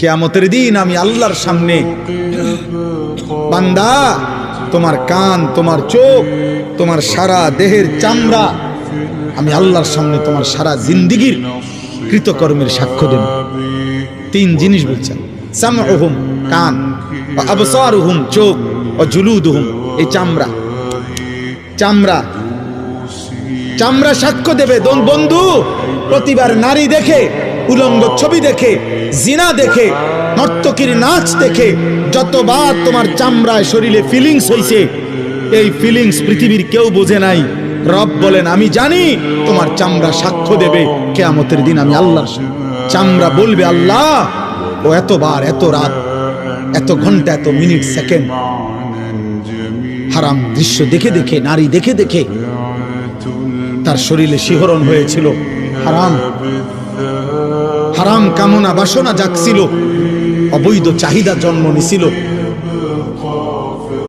কিয়ামতের দিন আমি আল্লাহর সামনে, বান্দা তোমার কান, তোমার চোখ, তোমার সারা দেহের চামড়া, আমি আল্লাহর সামনে তোমার সারা জিন্দেগীর কৃতকর্মের সাক্ষ্য দেব। তিন জিনিস বলছেন, সামউহুম কান, ওয়া আবসারুহুম চোখ, ও জুলুদুহুম এই চামড়া। চামড়া চামড়া সাক্ষ্য দেবে। বন্ধু, প্রতিবার নারী দেখে, উলঙ্গ ছবি দেখে, জিনা দেখে, নর্তকীর নাচ দেখে যতবার তোমার চামড়ায় শরীরে ফিলিংস হইছে, এই ফিলিংস পৃথিবীর কেউ বোঝে নাই। রব বলেন আমি জানি তোমার চামড়া সাক্ষ্য দেবে কিয়ামতের দিন আমি আল্লাহর সামনে। চামড়া বলবে আল্লাহ, ও এতবার, এত রাত, এত ঘন্টা, এত মিনিট, সেকেন্ড হারাম দৃশ্য দেখে দেখে, নারী দেখে দেখে তার শরীরে শিহরণ হয়েছিল। হারাম হারাম কামনা বাসনা জাগছিল, অবৈধ চাহিদা জন্ম নিছিল।